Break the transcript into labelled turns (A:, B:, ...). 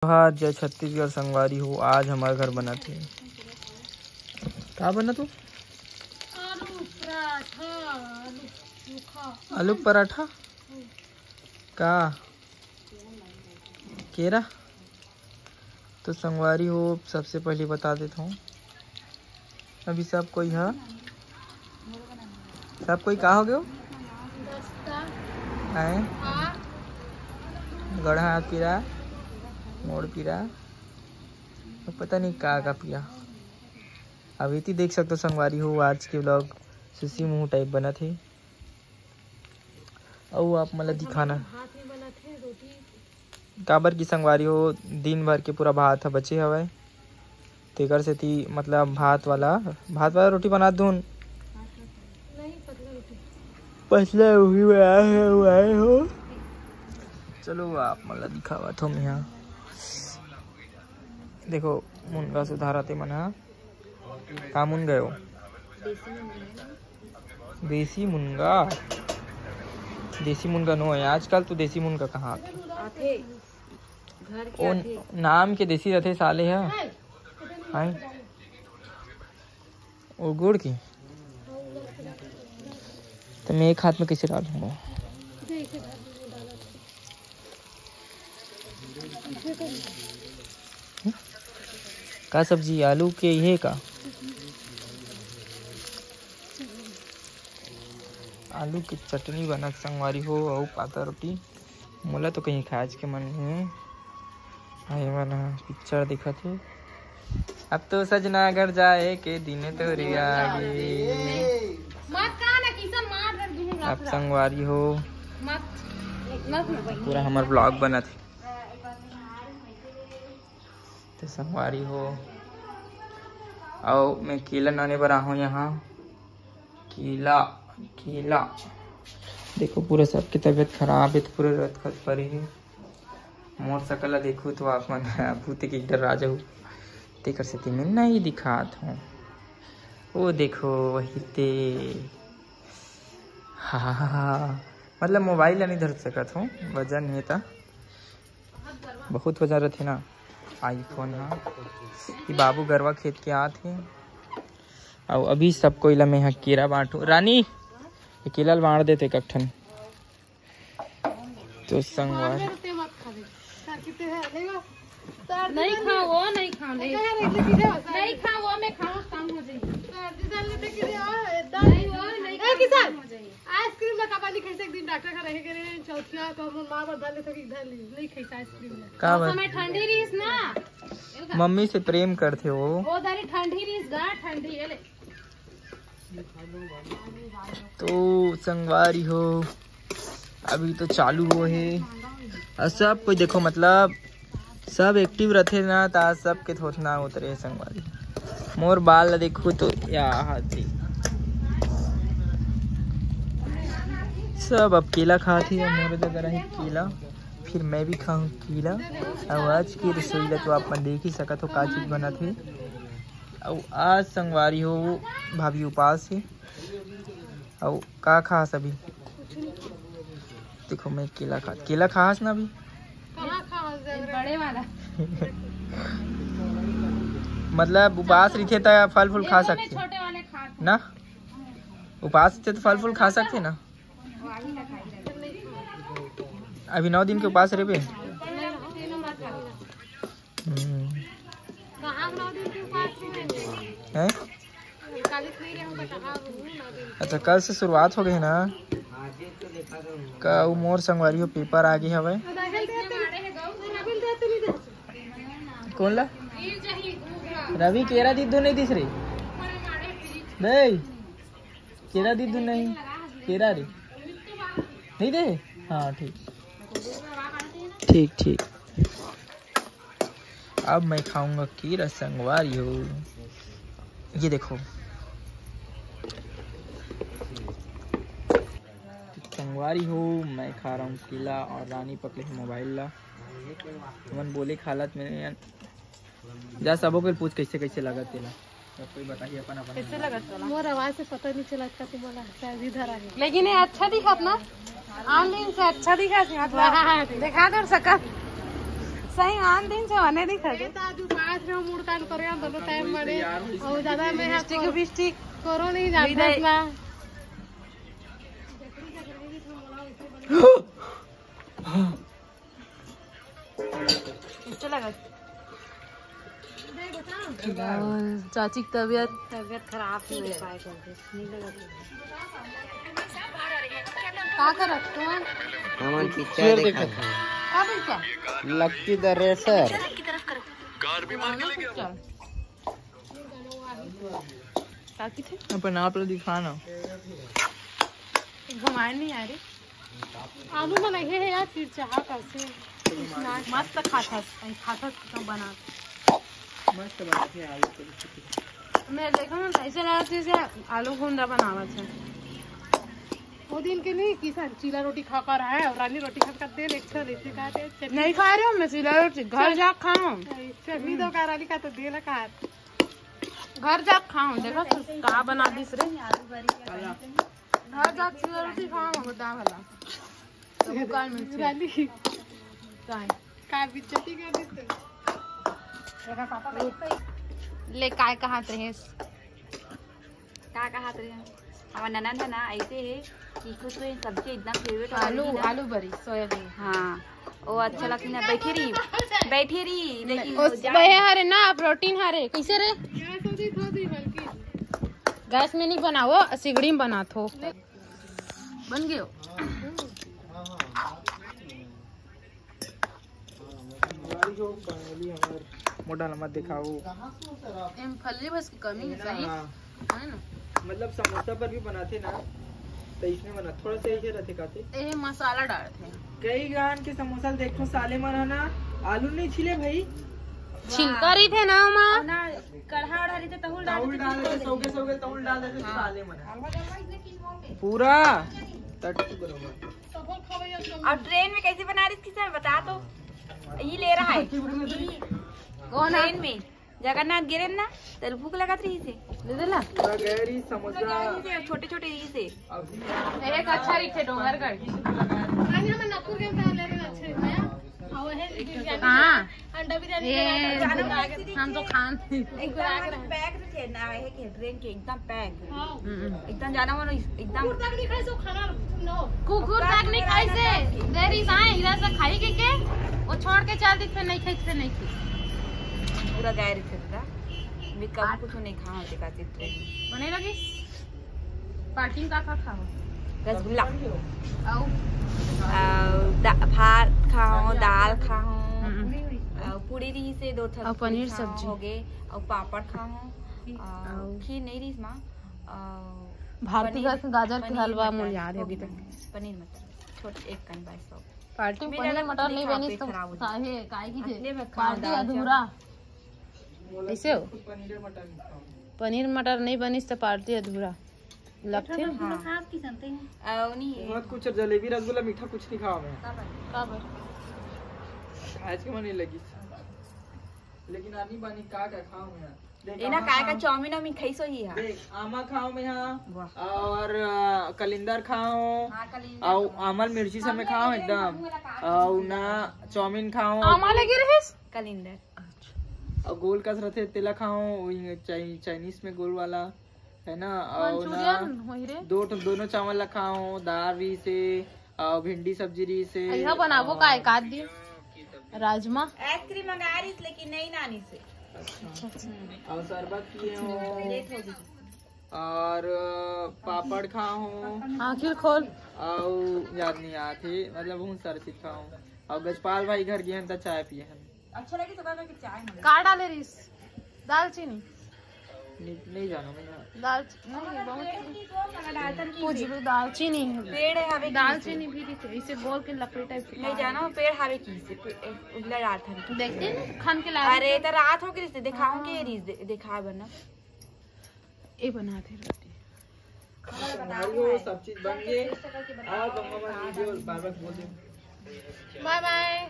A: हाँ जय छत्तीसगढ़ संगवारी हो। आज हमारे घर बना थे। क्या बना तू? आलू पराठा का केरा। तो संगवारी हो सबसे पहले बता देता हूँ। अभी सब कोई है, सब कोई का हो गयो आए गढ़ा पीरा मोड़ पीरा तो पता नहीं का पिया। अभी तो देख सकते हो संगवारी हो आज के व्लॉग सुसी मुँह टाइप बना थे। और आप मतलब दिखाना काबर की संगवारी हो दिन भर के पूरा भात बचे हवे तेकर से थी मतलब भात वाला रोटी बना दूँ पतला आए हो। चलो आप मतलब दिखावा तुम यहाँ देखो मुनगा सुधारा थे मना का मुन गए हो देसी मुनगा नो है आजकल तो देसी मुनगा कहाँ आते ओ नाम के देसी रहते साले है वो गुड़ की तो मैं एक हाथ में कैसे डालूंगा। का सब्जी आलू के ये का आलू की चटनी बनक संगवारी हो और पाता रोटी मोला तो कहीं खाज के मन है मना पिक्चर दिखा थे। अब तो सजना घर जाए के दिन तो आगे अब संगवारी हो पूरा हमार ब्लॉग बना थे। तो संगवारी हो और मैं केला लाने पर आऊँ यहाँ केला देखो पूरा सबकी तबीयत खराब है तो पूरे रत खत पड़े है मोर सकला देखो तो आप मन भूत के डर राजा हो तेकर से मैं नहीं दिखात हूँ। वो देखो वही ते हाँ मतलब मोबाइल नहीं धर सकत हूँ वजन है था बहुत वजन रहते ना आईफोन हाँ कि बाबू गरवा खेत के आते और अभी सब कोई ला मैं केरा बांटू रानी केला बांट देते कट्ठन तो संगवार
B: नहीं खाओ नहीं खाओ मैं खाऊं काम हो आइसक्रीम लगा पानी कैसे एक दिन डॉक्टर का रहे करे चौथिया तो हम मां पर डाले तो कि इधर नहीं खाई आइसक्रीम का समय ठंडी रहीस ना
A: मम्मी से प्रेम करते हो
B: वो दारी ठंडी रहीस गा ठंडी है ले
A: तो संगवारी हो अभी तो चालू हो है और सब कोई देखो मतलब सब एक्टिव रहते ना ता सब के थोड़ा ना उतरे संगवारी मोर बाल देखो तो या हाथी सब अब केला खाती है मोर जगह रहे केला फिर मैं भी खाऊं केला। और आज की रसोई तो आप मन देख ही सकत हो का चीज बना थे। और आज संगवारी हो भाभी उपास है और का खास अभी देखो मैं केला खास ना अभी
B: बड़े वाला
A: मतलब उपास रखे तो फल फूल खा सकते
B: छोटे वाले खा
A: ना उपास रखे तो फल फूल खा सकते ना। अभी 9 दिन के उपास रहे हैं। अच्छा कल से शुरुआत हो गई ना का मोर संगवारी हो पेपर आ गई हवे कौन ला रवि केरा दीदू नहीं दिस रही नहीं केरा दीदू नहीं केरा रे नहीं दे हाँ ठीक अब मैं खाऊंगा केरा संगवारी हो। ये देखो संगवारी हो मैं खा रहा हूँ केला और रानी पकड़े मोबाइल ला मन बोले हालत में जा सबों को पूछ कैसे लगा तेला कोई बताइए अपन
B: कैसे लगा मोर आवाज से पता नहीं चला था बोला शायद इधर आ गया लेकिन ये अच्छा दिखा ना ऑनलाइन से अच्छा दिखा दिखा दो सकत सही आन दिन से आने नहीं खाते आज पास में मूड काट करे दोनों टाइम बड़े और ज्यादा मैं बिस्टिक करो नहीं जाता ना अच्छा लगा चाची की तबीयत खराब थी उपाय करके नहीं लगा का करत तू
C: हमन पिक्चर देखा
B: अब क्या
C: लक्की द रेसर
B: काकी थे
A: अपन आप लोग दिखाना
B: घुमाए नहीं आ रही आलू में नहीं है यार फिर चाह कैसे मस्त खाता तो बना
A: मस्त बात है आलू के
B: मैं देखा ना कैसे लगाते से आलू भूंदा बनावा था वो दिन के नहीं किसान चीला रोटी खा कर है और रानी रोटी खा कर तेल एक्स्ट्रा लेते खाते नहीं खा रहे हो मैं चीला रोटी घर जा खाऊं चटनी तो का रानी का तो दे लगा घर जा खाऊं देखो का बना दिस रे घर जा चीला रोटी खाऊं बता भला तो दुकान में रानी का बिचती कर देते देखा पापा ले काय कहात रहे
D: का कहा थे हमारा ननद है ना ऐसे है कि कुछ तो सब्जी एकदम फेवरेट
B: आलू बरी सोयाबीन
D: हाँ वो अच्छा लगती है बैठी रही लेकिन
B: वही हरे ना प्रोटीन हरे कैसे रे गैस में नहीं बनाओ सिगड़ी में बना थो बन गयो
A: मोटा मत दिखाओ
B: एम फल्ली बस की कमी है सही है ना
A: मतलब समोसा पर भी बनाते ना तो इसमें बना थोड़ा सा ही रहते खाते
B: ये मसाला डालते
A: कई गान के समोसा देखो साले मन ना आलू नहीं छिले भाई
B: छिलका रही थे ना माँ
D: ना कढ़ा उड़ा देते तहुल डाल
A: देते सौगे तहुल डाल देते साले मन पूरा तट्टू बरोबर
D: और ट्रेन में कैसे बना रही थी सर बता तो ये ले रहा है ट्रेन में जगन्नाथ गिरे ना तो भूख लगा रही से
B: ले देला
A: गहरी समोसा
D: छोटे छोटे ही से
B: एक अच्छा रही थे डोंगरगढ़ आज हम नागपुर के ले रहे अच्छे नया और है हां अंडा बिरयानी हम तो खान
D: एकदम पैक थे ना है के ट्रेन के एकदम पैक एकदम जाना वाला एकदम कुकुर तक नहीं खाई सो खाना नो
B: कुकुर तक नहीं खाई से देर इज आए इधर से खाई के वो छोड़ के चल दी थे नहीं खाई से नहीं खाई
D: पूरा गैर थे था मैं कब कुछ नहीं खा होते का ट्रेन
B: बने लगी पार्टी का खाओ
D: रसगुल्ला
B: आओ
D: भात खाओ दाल खाओ पूरी रही से दो
B: और पनीर सब्जी
D: हो गए और पापड़ खाओ खीर नहीं रही माँ
B: भारतीय गाजर के हलवा मुझे याद है अभी तक
D: पनीर मटर छोटे एक कन 200
B: पार्टी में पनीर मटर नहीं बनी तो काहे काहे की पार्टी अधूरा ऐसे हो पनीर मटर नहीं बनी तो पार्टी अधूरा लगती है
D: खास की संते हैं नहीं
A: बहुत कुछ जलेबी रसगुल्ला मीठा कुछ नहीं खावा मैं
B: काबर
A: आज के मन नहीं लगी लेकिन आनी बानी का खाऊं मैं
D: एना काय का चाउमीन और खाई सो ही है
A: देख आमा खाओ मैं यहाँ और कलिंदर खाओ
D: हां कलिंदर
A: और आमल मिर्ची सब में खाओ एकदम और ना चाउमीन खाओ
B: आमा लगे रहिस
D: कलिंदर
A: और गोल कस रहे तेला खाओ चाइनीज में गोल वाला है ना और ना दोनों चावल खाओ दाल भी से और भिंडी सब्जी री से
B: यह बनाबो का एक आध दिन राजमा
D: आइसक्रीम मंगा रही लेकिन नहीं नानी से
A: और शरबत पिए हो और पापड़ खाओ
B: आखिर खोल
A: और याद नहीं आती मतलब बहुत सारी चीज खाओ और गजपाल भाई घर गए तो चाय पिए हैं
D: अच्छा लगी तो कहना कि चाय
B: का डाले रिस दालचीनी
A: नहीं जानो मैं
B: दाल नहीं बहुत दालचीनी
D: पेड़ है हवे
B: दालचीनी भी दिखे इसे गोल के लकड़ी टाइप
D: नहीं जानो पेड़ हवे की से उगला रात है
B: देखते खान के ला
D: अरे तो रात हो गई दिखाऊं के रीज दिखा बना
B: ये बना दे रोटी
A: हमारी सब चीज बन गई और वीडियो बार-बार बोल दे
B: बाय बाय।